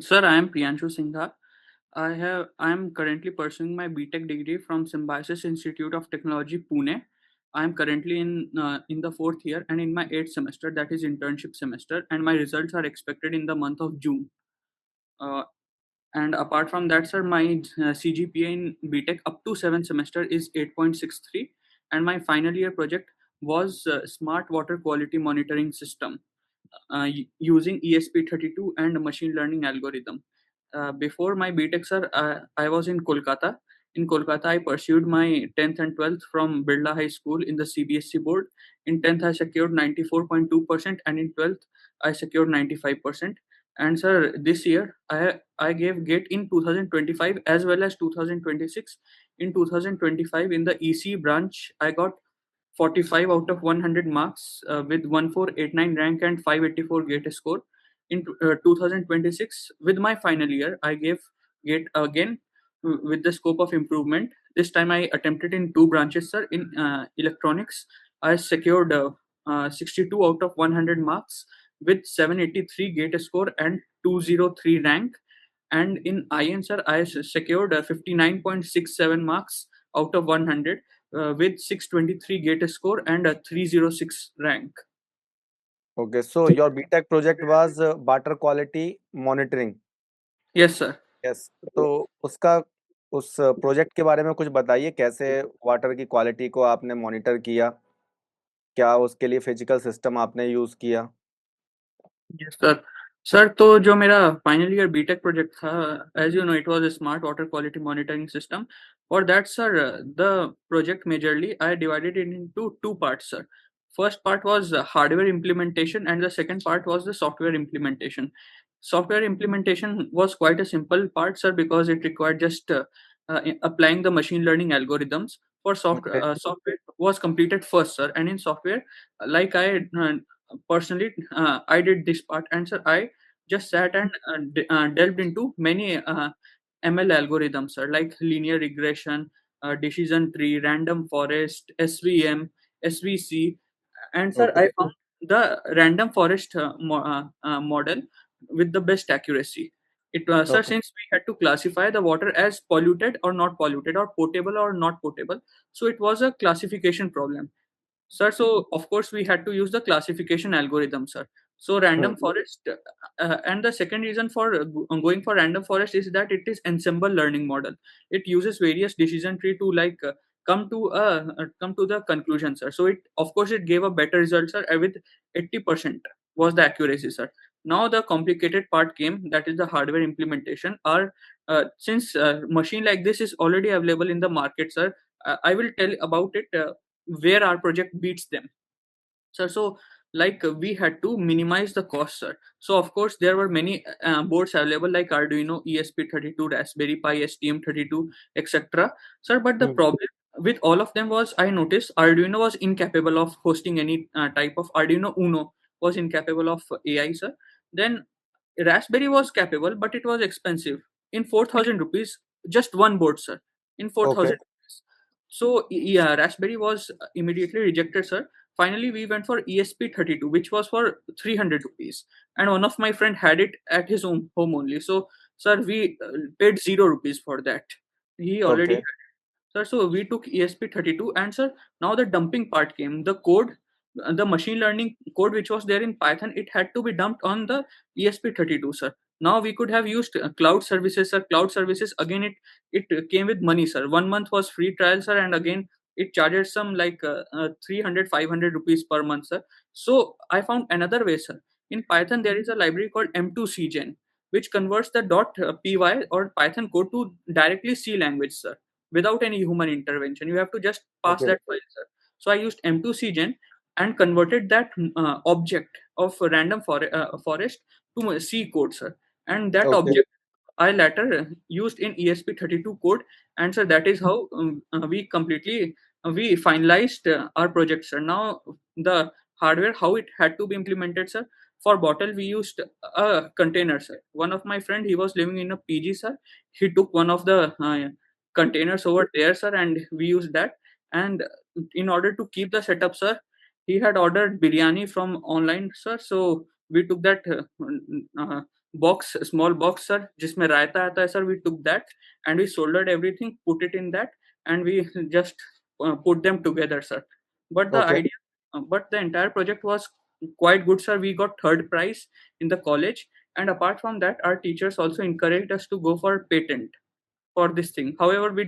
Sir, I am Priyanshu Singha. I am currently pursuing my BTech degree from Symbiosis Institute of Technology, Pune. I am currently in the fourth year and in my eighth semester, that is internship semester, and my results are expected in the month of June. Uh, and apart from that, sir, my CGPA in BTech up to seventh semester is 8.63, and my final year project was Smart Water Quality Monitoring System using ESP32 and machine learning algorithm. Before my BTech, sir, I was in Kolkata. In Kolkata, I pursued my 10th and 12th from Birla High School in the CBSE board. In 10th, I secured 94.2%, and in 12th, I secured 95%. And sir, this year, I gave GATE in 2025 as well as 2026. In 2025, in the EC branch, I got 45 out of 100 marks with 1489 rank and 584 gate score. In 2026, with my final year, I gave gate again with the scope of improvement. This time I attempted in two branches, sir. In electronics, I secured 62 out of 100 marks with 783 gate score and 203 rank. And in IN, sir, I secured 59.67 marks out of 100 with 623 gate score and a 306 rank. Okay, so your BTech project was water quality monitoring. Yes, sir. Yes, तो उसका उस project के बारे में कुछ बताइए, कैसे water की क्वालिटी को आपने मॉनिटर किया, क्या उसके लिए फिजिकल सिस्टम आपने यूज़ किया? Yes sir. सर, तो जो मेरा फाइनल ईयर बीटेक प्रोजेक्ट था, as you know, it was a smart water quality monitoring system. For that, sir, the project majorly I divided it into two parts, sir. First part was hardware implementation, and the second part was the software implementation. Software implementation was quite a simple part, sir, because it required just applying the machine learning algorithms. For okay, software was completed first, sir, and in software, like I personally, I did this part, and sir, I just sat and delved into many ML algorithms, sir, like linear regression, decision tree, random forest, SVM, SVC. And sir, okay, I found the random forest model with the best accuracy. Sir, okay, since we had to classify the water as polluted or not polluted, or potable or not potable, so it was a classification problem, sir. So of course we had to use the classification algorithm, sir. So hmm, random forest, and the second reason for going for random forest is that it is ensemble learning model. It uses various decision tree to come to the conclusion, sir. So it, of course, it gave a better result, sir, with 80% was the accuracy, sir. Now the complicated part came, that is the hardware implementation. Or since machine like this is already available in the market, sir, I will tell about it. Where our project beats them, sir. So we had to minimize the cost, sir. So of course there were many boards available like Arduino, ESP32, Raspberry Pi, STM32, etc., sir. But the hmm, problem with all of them was, I noticed Arduino was incapable of hosting any type of Arduino Uno was incapable of AI, sir. Then Raspberry was capable, but it was expensive. In 4,000 rupees, just one board, sir. In okay, 4,000 rupees. So yeah, Raspberry was immediately rejected, sir. Finally, we went for ESP32, which was for 300 rupees, and one of my friend had it at his own home only. So, sir, we paid 0 rupees for that. He already okay, had, sir. So we took ESP32, and sir, now the dumping part came. The code, the machine learning code which was there in Python, it had to be dumped on the ESP32, sir. Now we could have used cloud services, sir. Cloud services, again, it came with money, sir. 1 month was free trial, sir, and again it charges some 300 rupees per month, sir. So I found another way, sir. In Python there is a library called M2CGen, which converts the .py or Python code to directly C language, sir, without any human intervention. You have to just pass okay, that file, sir. So I used M2CGen and converted that object of a random forest to a C code, sir. And that okay, object I later used in ESP32 code, and so that is how we finalized our project, sir. Now the hardware, how it had to be implemented, sir. For bottle, we used a container, sir. One of my friend, he was living in a PG, sir. He took one of the containers over there, sir, and we used that. And in order to keep the setup, sir, he had ordered biryani from online, sir. So we took that box, a small box, sir, जिसमें रायता आता है, sir. We took that and we soldered everything, put it in that, and we just put them together, sir. But the okay, idea, but the entire project was quite good, sir. We got third prize in the college, and apart from that, our teachers also encouraged us to go for patent for this thing. However, we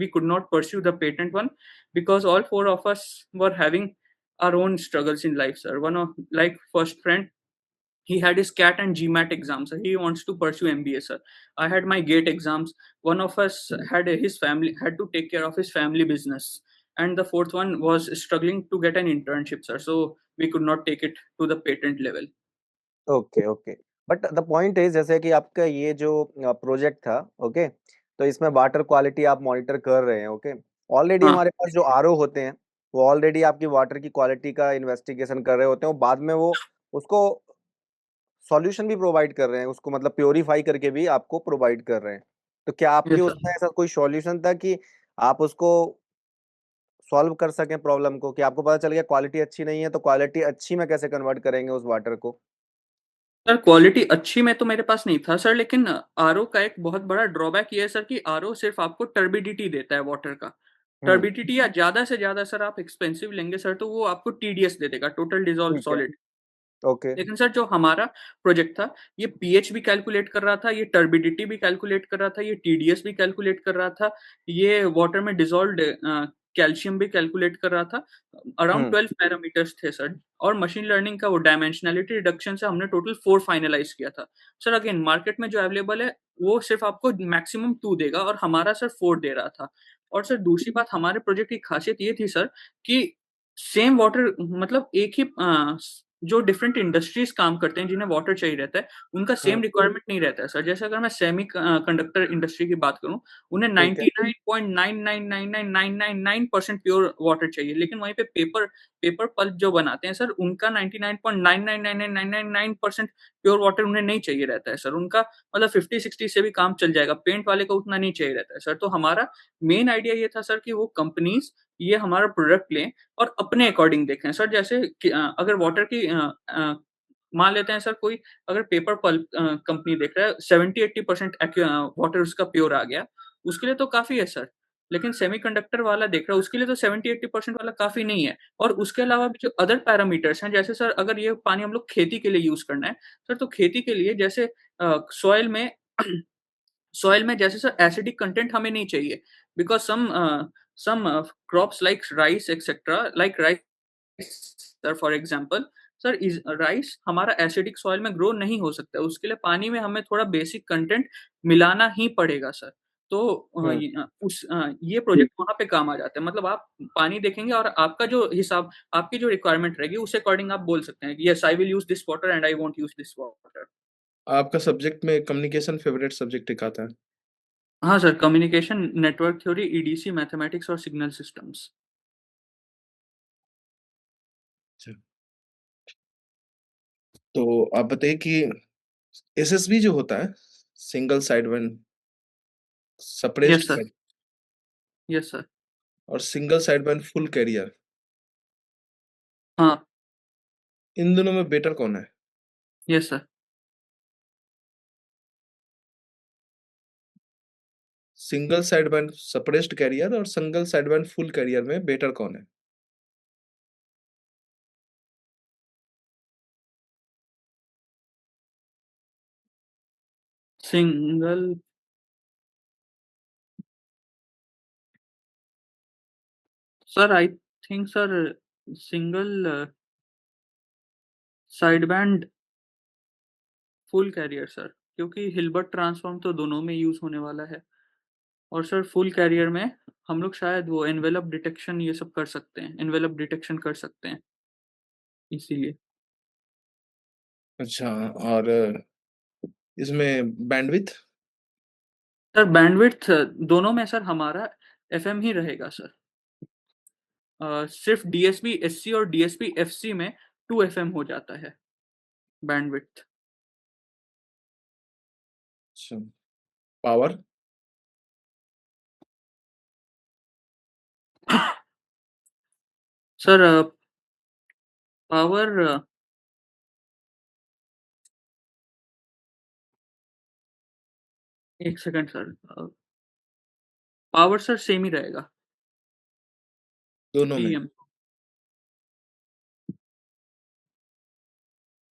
could not pursue the patent one because all four of us were having our own struggles in life, sir. One of like first friend, he had his CAT and GMAT exams. So he wants to pursue MBA, sir. I had my GATE exams. One of us had his family had to take care of his family business, and the fourth one was struggling to get an internship, sir. So we could not take it to the patent level. Okay, okay. But the point is जैसे कि आपका ये जो project था, okay? तो इसमें water quality आप monitor कर रहे हैं, ओके? ऑलरेडी हाँ, हमारे पास जो आरओ होते हैं, वो ऑलरेडी आपकी वाटर की क्वालिटी का इन्वेस्टिगेशन कर रहे होते हैं, और बाद में वो उसको सॉल्यूशन भी प्रोवाइड कर रहे हैं, उसको मतलब प्यूरीफाई करके भी आपको प्रोवाइड कर रहे हैं। तो क्या आपके yes, उसमें sir. ऐसा कोई सॉल्यूशन था कि आप उसको सॉल्व कर सकें प्रॉब्लम को, कि आपको पता चल गया क्वालिटी अच्छी नहीं है, तो क्वालिटी अच्छी में कैसे कन्वर्ट करेंगे उस वाटर को? सर, क्वालिटी अच्छी में तो मेरे पास नहीं था सर, लेकिन आरओ का एक बहुत बड़ा ड्रॉबैक ये है सर कि आरओ सिर्फ़ आपको टर्बिडिटी देता है वाटर का। हुँ, टर्बिडिटी या ज़्यादा से ज़्यादा सर आप एक्सपेंसिव लेंगे सर, तो वो आपको टीडीएस दे देगा, टोटल डिसॉल्व्ड ठीक है। सॉलिड। ओके। लेकिन सर जो हमारा प्रोजेक्ट था, ये पीएच भी कैलकुलेट कर रहा था, ये टर्बिडिटी भी कैलकुलेट कर रहा था, ये टीडीएस भी कैलकुलेट कर रहा था, ये वाटर में डिसॉल्व्ड कैल्शियम भी कैलकुलेट कर रहा था। अराउंड हुँ, 12 पैरामीटर्स थे सर, और मशीन लर्निंग का वो डायमेंशनैलिटी रिडक्शन से हमने टोटल 4 फाइनलाइज़ किया था। सर अगेन मार्केट में जो अवेलेबल है, वो सिर्फ़ आपको मैक्सिमम 2 देगा और हमारा सर 4 दे रहा था। और सर दूसरी बात, हमारे प्रोजेक्ट की खासियत ये थी सर कि सेम वाटर मतलब एक ही जो डिफरेंट इंडस्ट्रीज़ काम करते हैं, जिन्हें वाटर चाहिए रहता है, उनका हुँ, सेम रिक्वायरमेंट नहीं रहता है सर। जैसे अगर मैं कंडक्टर इंडस्ट्री की बात करूँ, उन्हें ठीक है। 99.9999999% प्योर वाटर चाहिए, लेकिन वहीं पे पेपर पेपर पल्प जो बनाते हैं सर, उनका 99.9999999% प्योर वाटर उन्हें नहीं चाहिए रहता है सर। उनका मतलब 50-60 से भी काम चल जाएगा, पेंट वाले को उतना नहीं चाहिए रहता है सर। तो हमारा मेन आइडिया ये था सर कि वो कंपनीज़ ये हमारा प्रोडक्ट लें और अपने अकॉर्डिंग देखें। सर जैसे कि अगर वाटर की मान लेते हैं सर, कोई अगर पेपर पल्प कंपनी देख रहा है, 70-80% वाटर उसका प्योर आ गया, उसके लिए तो काफ़ी है सर। लेकिन सेमीकंडक्टर वाला देख रहा है, उसके लिए तो 70-80% वाला काफ़ी नहीं है। और उसके अलावा भी जो अदर पैरामीटर्स हैं, जैसे सर अगर ये पानी हम लोग खेती के लिए यूज़ करना है, सर तो खेती के लिए जैसे सॉइल में सॉइल में जैसे सर एसिडिक कंटेंट हमें नहीं चाहिए, because some crops like rice etc, like rice sir, for example sir इस राइस हमारा एसिडिक सॉइल में ग्रो नहीं हो सकता है, उसके लिए पानी में हमें थोड़ा बेसिक कंटेंट मिलाना ही पड़ेगा सर। तो हुँ, ये प्रोजेक्ट वहाँ पे काम आ जाता है, मतलब आप पानी देखेंगे और आपका जो हिसाब, आपकी जो रिक्वायरमेंट रहेगी उस अकॉर्डिंग आप बोल सकते हैं, yes I will use this water and I won't use this water. आपका सब्जेक्ट में कम्युनिकेशन फ़ेवरेट सब्जेक्ट एक आता है। हाँ sir, communication, network theory, EDC, mathematics और सिग्नल सिस्टम्स। अच्छा, तो आप बताइए कि एसएसबी जो होता है, single sideband yes suppressed sir, carrier yes sir. और सिंगल साइडबैंड फुल कैरियर, हाँ, इन दोनों में बेटर कौन है? Yes sir. Single sideband suppressed career और सिंगल साइडबैंड फुल कैरियर में बेटर कौन है? Single sir I think sir single side band full carrier sir, क्योंकि हिल्बर्ट ट्रांसफॉर्म तो दोनों में यूज़ होने वाला है। और सर फुल कैरियर में हम लोग शायद वो एनवेलप डिटेक्शन ये सब कर सकते हैं, एनवेलप डिटेक्शन कर सकते हैं, इसीलिए। अच्छा और इसमें बैंडविड्थ? सर बैंडविड्थ दोनों में सर हमारा एफएम ही रहेगा सर। सिर्फ़ डीएसपी एससी और डीएसपी एफसी में 2 एफएम हो जाता है बैंडविड्थ। अच्छा, पावर? सर पावर एक second sir, power sir same ही रहेगा, दोनों में? पीएम।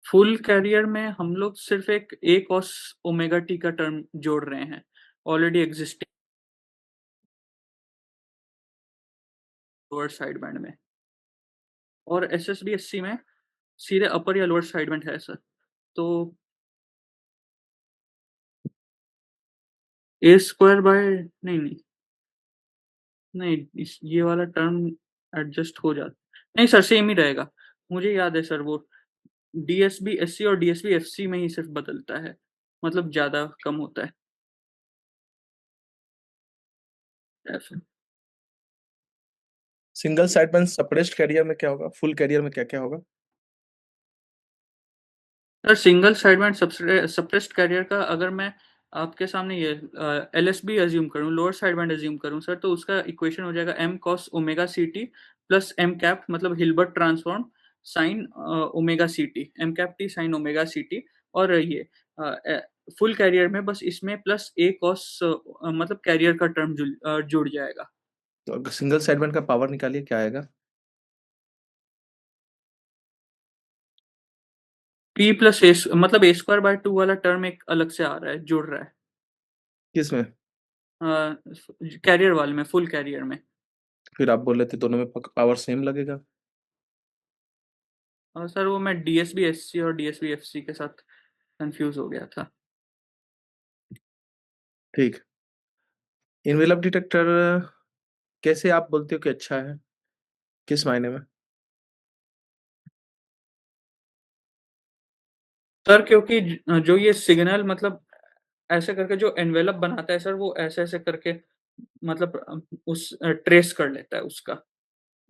फुल कैरियर में हम लोग सिर्फ एक ए कॉस ओमेगा टी का टर्म जोड़ रहे हैं, already existing lower side band में, और एसएसबी-एससी में सीधे अपर या लोअर साइड बैंड है सर। तो ए स्क्वायर बाय नहीं, नहीं ये वाला टर्म एडजस्ट हो जाता, नहीं सर सेम ही रहेगा। मुझे याद है सर, वो डीएसबी-एससी और डीएसबी-एफसी में ही सिर्फ बदलता है, मतलब ज़्यादा कम होता है। ऐसा। Single side band suppressed carrier में क्या होगा? फुल कैरियर में क्या-क्या होगा? Sir single side band suppressed carrier का अगर मैं आपके सामने ये एलएसबी अज्यूम करूँ, लोअर साइड बैंड अज्यूम करूँ सर, तो उसका इक्वेशन हो जाएगा M cos omega CT plus M cap, मतलब Hilbert transform sine omega CT, M cap T sine omega CT. और ये फुल कैरियर में बस इसमें प्लस ए कॉस मतलब कैरियर का टर्म जुड़ जाएगा। तो अगर सिंगल साइड बैंड का पावर निकालिए, क्या आएगा? पी प्लस ए, मतलब ए स्क्वायर बाय 2 वाला टर्म एक अलग से आ रहा है, जुड़ रहा है किसमें? कैरियर वाले में, फुल कैरियर में। फिर आप बोल रहे थे दोनों में पावर सेम लगेगा। सर वो मैं डीएसबी-एससी और डीएसबी-एफसी के साथ कंफ्यूज हो गया था। ठीक। एनवेलप डिटेक्टर कैसे आप बोलते हो कि अच्छा है? किस मायने में? सर क्योंकि जो ये सिग्नल मतलब ऐसे करके जो एनवेलप बनाता है सर, वो ऐसे-ऐसे करके मतलब उस ट्रेस कर लेता है उसका।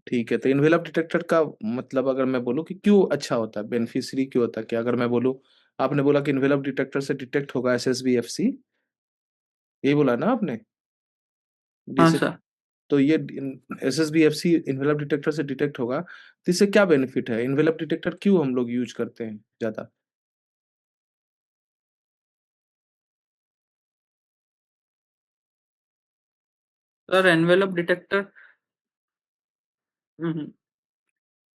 ठीक है, तो एनवेलप डिटेक्टर का मतलब अगर मैं बोलूँ कि क्यों अच्छा होता है, बेनिफिशियरी क्यों होता है? कि अगर मैं बोलूँ, आपने बोला कि एनवेलप डिटेक्टर से डिटेक्ट होगा एसएसबी-एफसी, यही बोला ना आपने? हाँ जिससे सर। तो ये एसएसबी-एफसी एनवेलप डिटेक्टर से डिटेक्ट होगा, तो इससे क्या बेनिफिट है? एनवेलप डिटेक्टर क्यों हम लोग यूज़ करते हैं ज़्यादा? सर एनवेलप डिटेक्टर हुँ, हुँ।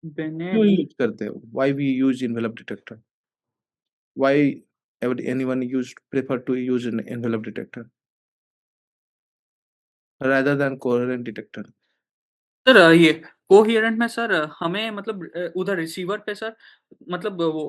बेने क्यों यूज़ करते हो? Why we use envelope detector? Why anyone used prefer to use an envelope detector rather than coherent detector? Sir ये कोहेरेंट में सर हमें मतलब उधर रिसीवर पे सर मतलब वो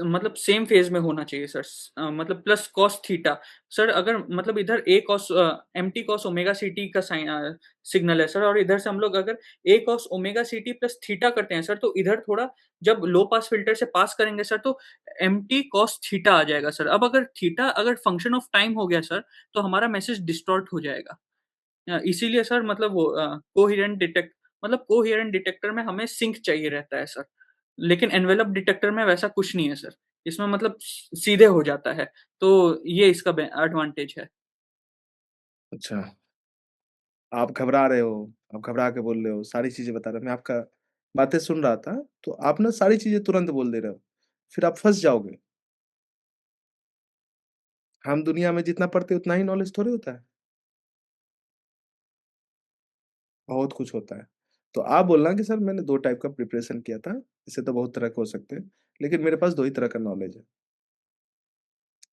मतलब सेम फेज में होना चाहिए सर, मतलब प्लस कॉस थीटा। सर अगर मतलब इधर ए कॉस एमटी कॉस ओमेगा सीटी का साइन सिग्नल है सर, और इधर से हम लोग अगर ए cos omega CT plus theta करते हैं सर, तो इधर थोड़ा जब लो पास फिल्टर से पास करेंगे सर, तो एमटी कॉस थीटा आ जाएगा सर। अब अगर थीटा अगर फंक्शन ऑफ टाइम हो गया सर, तो हमारा मैसेज डिस्टॉर्ट हो जाएगा। इसीलिए सर मतलब वो कोहेरेंट डिटेक्टर में हमें सिंक चाहिए रहता है सर। लेकिन एनवेलप डिटेक्टर में वैसा कुछ नहीं है सर। इसमें मतलब सीधे हो जाता है। तो ये इसका एडवांटेज है। अच्छा, आप घबरा रहे हो, आप घबरा के बोल रहे हो, सारी चीज़ें बता रहे हो। मैं आपका बातें सुन रहा था, तो आप ना सारी चीज़ें तुरंत बोल दे रहे हो, फिर आप फँस जाओगे। हम दुनिया में जितना पढ़ते हैं उतना ही नॉलेज थोड़ी होता है, बहुत कुछ होता है। तो आप बोलना कि सर मैंने 2 टाइप का प्रिपरेशन किया था, इससे तो बहुत तरह के हो सकते हैं, लेकिन मेरे पास 2 ही तरह का नॉलेज है।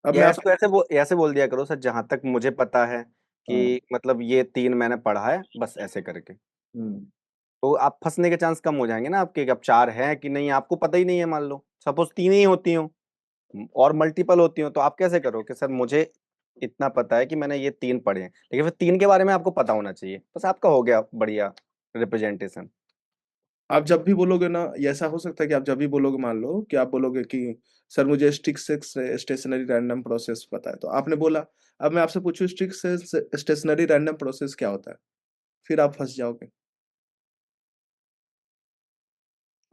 अब मैं या आप इसको ऐसे बोल दिया करो सर, जहाँ तक मुझे पता है हाँ, कि मतलब ये 3 मैंने पढ़ा है, बस ऐसे करके। हुँ। तो आप फँसने के चांस कम हो जाएँगे ना आपके, कि अब 4 हैं कि नहीं आपको पता ही नहीं है मान लो। सपोज़ 3 ही होती हों और मल्टीपल होती हों, तो आप कैसे करो कि सर मुझे इतना पता है कि मैंने ये 3 पढ़े हैं। लेकिन फिर 3 के बारे में आपको पता होना चाहिए। बस आपका हो गया बढ़िया रिप्रेजेंटेशन। आप जब भी बोलोगे ना, ये ऐसा हो सकता है कि आप जब भी बोलोगे मान लो कि आप बोलोगे कि सर मुझे स्टेशनरी रैंडम प्रोसेस पता है। तो आपने बोला, अब मैं आपसे पूछूँ स्टेशनरी रैंडम प्रोसेस क्या होता है? फिर आप फँस जाओगे।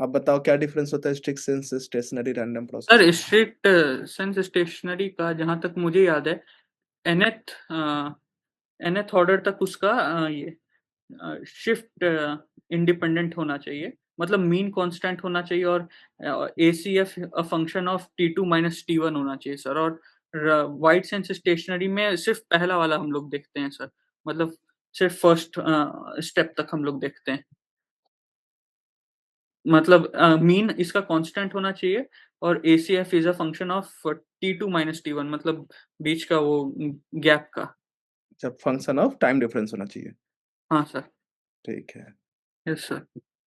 आप बताओ क्या डिफरेंस होता है स्ट्रिक्ट सेंस से stationary random process? Sir strict sense stationary का जहाँ तक मुझे याद है, nth nth ऑर्डर तक उसका ये शिफ्ट इंडिपेंडेंट होना चाहिए। मतलब मीन कांस्टेंट होना चाहिए, और ACF function of T two minus T one होना चाहिए सर। और वाइट सेंस स्टेशनरी में सिर्फ पहला वाला हम लोग देखते हैं सर, मतलब सिर्फ फर्स्ट स्टेप तक हम लोग देखते हैं। मतलब मीन इसका कांस्टेंट होना चाहिए और ACF is a function of T2 minus T1, मतलब बीच का वो गैप का। जब फंक्शन ऑफ टाइम डिफरेंस होना चाहिए। हाँ सर। ठीक है। Yes sir.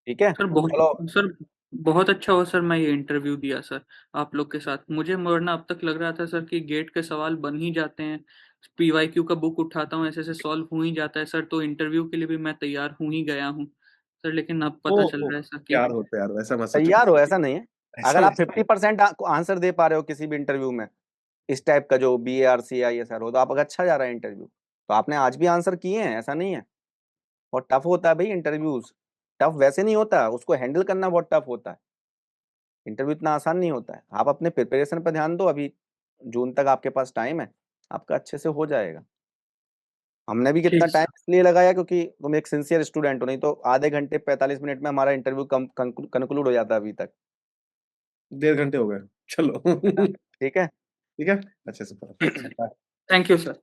ठीक है, सर चलो। बहुत अच्छा हुआ सर मैं ये इंटरव्यू दिया सर आप लोग के साथ। मुझे वरना अब तक लग रहा था सर कि गेट के सवाल बन ही जाते हैं, पीवाईक्यू का बुक उठाता हूँ ऐसे ऐसे सॉल्व हो ही जाता है सर, तो इंटरव्यू के लिए भी मैं तैयार हो ही गया हूँ सर, लेकिन अब पता चल ओहो! रहा है सर कि तैयार हो, तैयार हो, ऐसा मत सोचो। तैयार हो ऐसा नहीं है। ऐसा अगर आप मत 50% आंसर दे पा रहे हो किसी भी इंटरव्यू में, इस टाइप का जो BARCISR हो, तो आप अगर अच्छा जा रहा है इंटरव्यू, तो आपने आज भी आंसर किए हैं, ऐसा नहीं है। और टफ होता है भाई इंटरव्यूज, टफ वैसे नहीं होता, उसको हैंडल करना बहुत टफ होता है। इंटरव्यू इतना आसान नहीं होता है। आप अपने प्रिपरेशन पर ध्यान दो, अभी जून तक आपके पास टाइम है, आपका अच्छे से हो जाएगा। हमने भी कितना ठीक टाइम सर। इसलिए लगाया क्योंकि तुम एक सिंसियर स्टूडेंट हो, नहीं तो आधे घंटे 45 मिनट में हमारा इंटरव्यू कंक्लूड हो जाता अभी तक। 1.5 घंटे हो गए। चलो। ठीक है। ठीक है? अच्छे से पढ़ो। ठीक सर। Thank you sir.